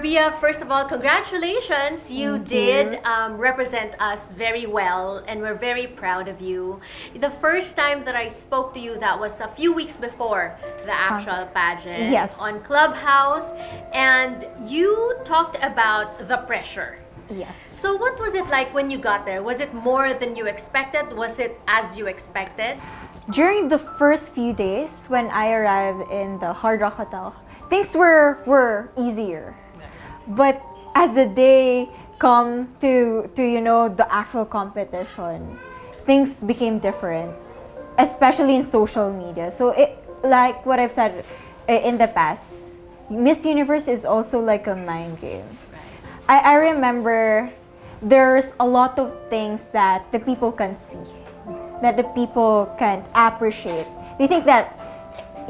Rabiya, first of all, congratulations. You Thank did you. represent us very well, and we're very proud of you. The first time that I spoke to you, that was a few weeks before the actual pageant. Yes. On Clubhouse, and you talked about the pressure. Yes. So what was it like when you got there? Was it more than you expected? Was it as you expected? During the first few days when I arrived in the Hard Rock Hotel, things were easier. But as the day come to the actual competition, things became different, especially in social media. So it, like what I've said in the past, Miss Universe is also like a mind game. I remember there's a lot of things that the people can see, that the people can appreciate. They think that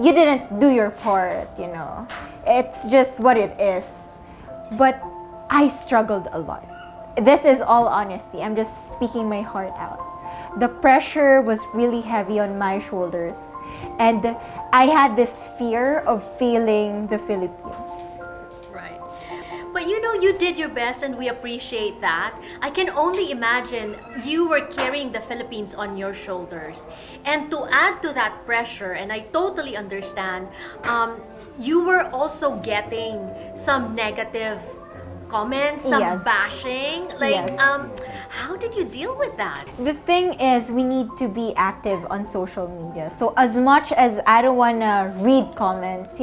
you didn't do your part. It's just what it is. But I struggled a lot. This is all honesty. I'm just speaking my heart out. The pressure was really heavy on my shoulders. And I had this fear of failing the Philippines. Right. But you did your best and we appreciate that. I can only imagine you were carrying the Philippines on your shoulders. And to add to that pressure, and I totally understand, you were also getting some negative comments, some Yes. bashing. Yes. How did you deal with that? The thing is, we need to be active on social media. So as much as I don't want to read comments,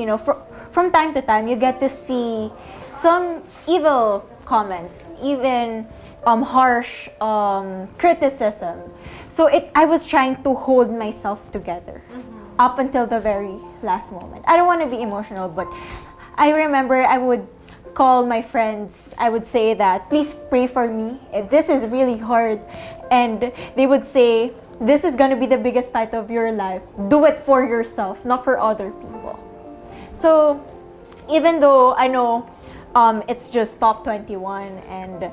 from time to time, you get to see some evil comments, even harsh criticism. So I was trying to hold myself together up until the very last moment. I don't want to be emotional, but I remember I would call my friends. I would say that, please pray for me. This is really hard. And they would say, this is going to be the biggest fight of your life. Do it for yourself, not for other people. So even though I know it's just top 21 and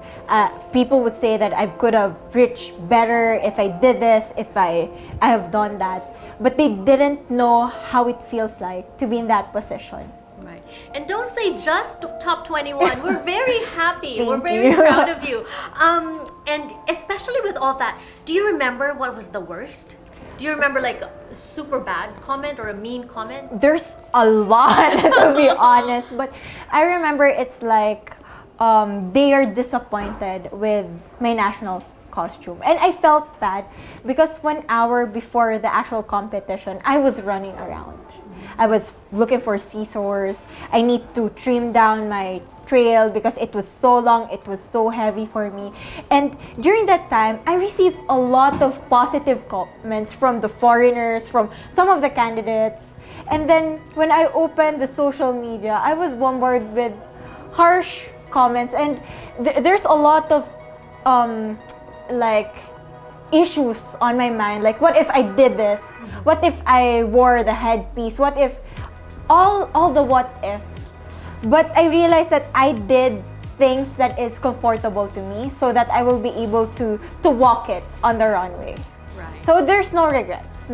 people would say that I could have reached better if I did this, if I have done that. But they didn't know how it feels like to be in that position. Right. And don't say just top 21. We're very happy. We're Thank very you. proud of you. And especially with all that, do you remember what was the worst? Do you remember like a super bad comment or a mean comment? There's a lot, to be honest. But I remember it's like they are disappointed with my national costume. And I felt bad because 1 hour before the actual competition, I was running around. I was looking for scissors. I need to trim down my trail because it was so long, it was so heavy for me. And during that time, I received a lot of positive comments from the foreigners, from some of the candidates. And then when I opened the social media, I was bombarded with harsh comments. And there's a lot of issues on my mind, like what if I did this, what if I wore the headpiece, what if all the what if. But I realized that I did things that is comfortable to me so that I will be able to walk it on the runway. Right. So there's no regrets.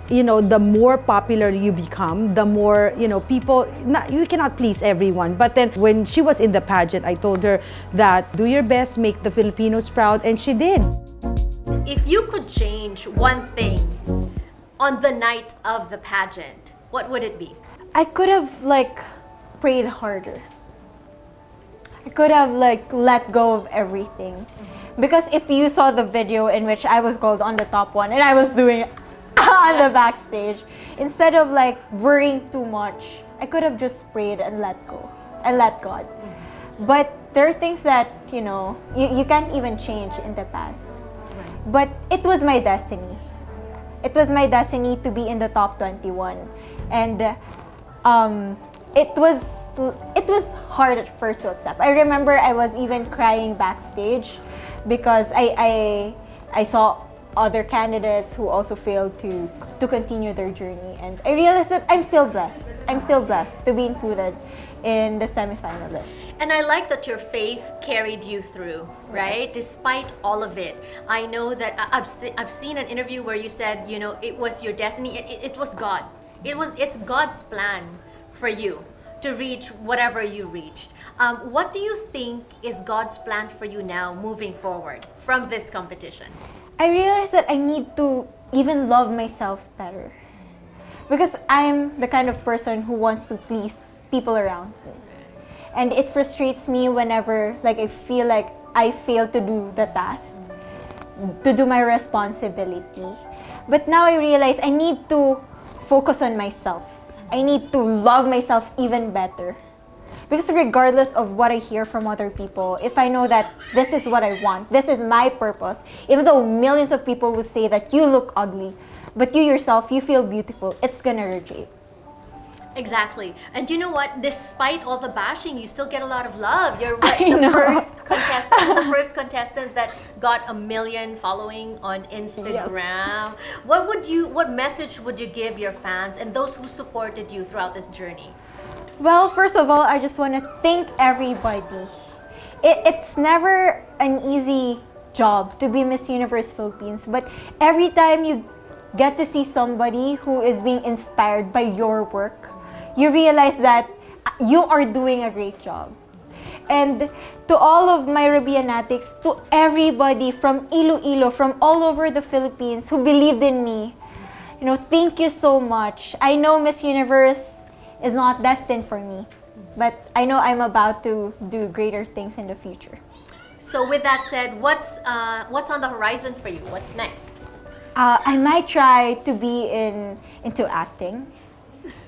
The more popular you become, the more, people, you cannot please everyone. But then when she was in the pageant, I told her that do your best, make the Filipinos proud, and she did. If you could change one thing on the night of the pageant, what would it be? I could have prayed harder. I could have let go of everything. Because if you saw the video in which I was called on the top one and I was doing on the backstage, instead of worrying too much, I could have just prayed and let go and let God. But there are things that you can't even change in the past. But it was my destiny. It was my destiny to be in the top 21. And it was hard at first to accept. I remember I was even crying backstage because I saw other candidates who also failed to continue their journey, and I realized that I'm still blessed. I'm still blessed to be included in the semifinalists. And I like that your faith carried you through, right? Yes. Despite all of it. I know that I've seen an interview where you said, it was your destiny. It was God. It's God's plan for you to reach whatever you reached. What do you think is God's plan for you now moving forward from this competition? I realized that I need to even love myself better. Because I'm the kind of person who wants to please people around me. And it frustrates me whenever I feel like I fail to do the task, to do my responsibility. But now I realize I need to focus on myself. I need to love myself even better. Because regardless of what I hear from other people, if I know that this is what I want, this is my purpose, even though millions of people will say that you look ugly, but you yourself, you feel beautiful, it's gonna radiate. Exactly. And you know what? Despite all the bashing, you still get a lot of love. You're the first contestant that got 1 million following on Instagram. Yes. What message would you give your fans and those who supported you throughout this journey? Well, first of all, I just want to thank everybody. It's never an easy job to be Miss Universe Philippines, but every time you get to see somebody who is being inspired by your work, you realize that you are doing a great job. And to all of my Rabiyanatics, to everybody from Iloilo, from all over the Philippines who believed in me, thank you so much. I know Miss Universe is not destined for me, but I know I'm about to do greater things in the future. So with that said, what's on the horizon for you? What's next? I might try to be into acting.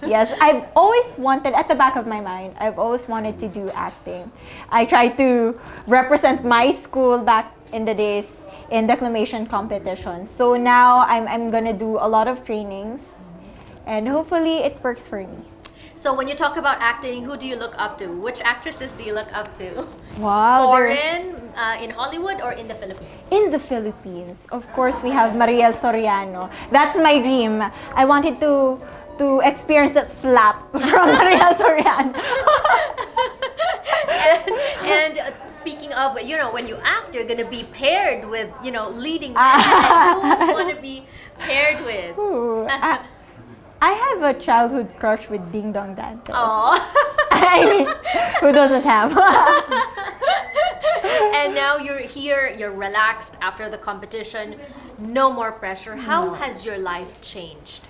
Yes, I've always wanted, at the back of my mind, I've always wanted to do acting. I tried to represent my school back in the days in declamation competitions. So now I'm gonna do a lot of trainings, and hopefully it works for me. So when you talk about acting, who do you look up to? Which actresses do you look up to? Wow, Foreign, in Hollywood, or in the Philippines? In the Philippines, of course, we have Mariel Soriano. That's my dream. I wanted to experience that slap from Mariel Soriano. and speaking of, when you act, you're gonna be paired with, leading man. Who you want to be paired with? Ooh, I have a childhood crush with Ding Dong Dantes. Aww. Who doesn't have? And now you're here, you're relaxed after the competition, no more pressure. How has your life changed?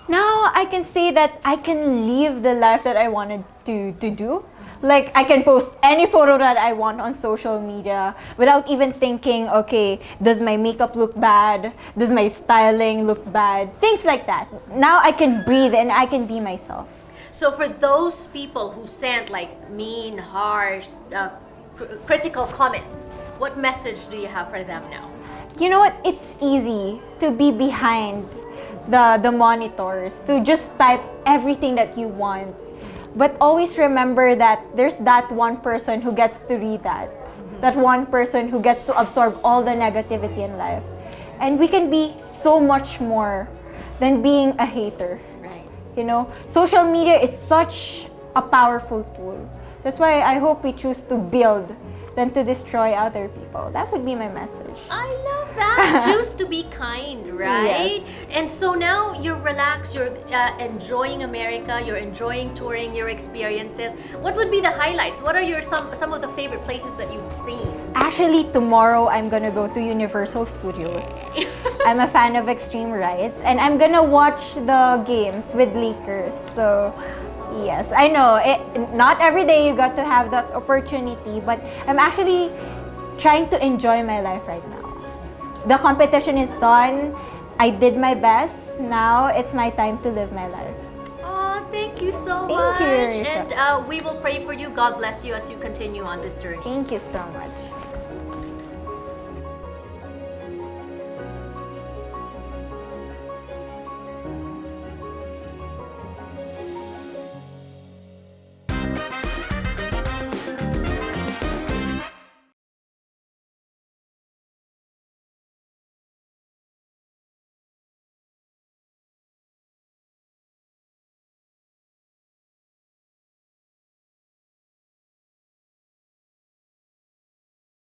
Now I can say that I can live the life that I wanted to do. Like, I can post any photo that I want on social media without even thinking, okay, does my makeup look bad? Does my styling look bad? Things like that. Now I can breathe and I can be myself. So for those people who sent mean, harsh, critical comments, what message do you have for them now? You know what? It's easy to be behind the monitors, to just type everything that you want. But always remember that there's that one person who gets to read that. That one person who gets to absorb all the negativity in life. And we can be so much more than being a hater. Right. Social media is such a powerful tool. That's why I hope we choose to build than to destroy other people. That would be my message. I love that. Choose to be kind, right? Yes. And so now you're relaxed, you're enjoying America, you're enjoying touring, your experiences. What would be the highlights? What are some of the favorite places that you've seen? Actually, tomorrow I'm gonna go to Universal Studios. I'm a fan of extreme rides, and I'm gonna watch the games with Lakers. So yes, I know, not every day you got to have that opportunity, but I'm actually trying to enjoy my life right now. The competition is done. I did my best. Now it's my time to live my life. Oh, thank you so Thank much. you, Risha. And we will pray for you. God bless you as you continue on this journey. Thank you so much.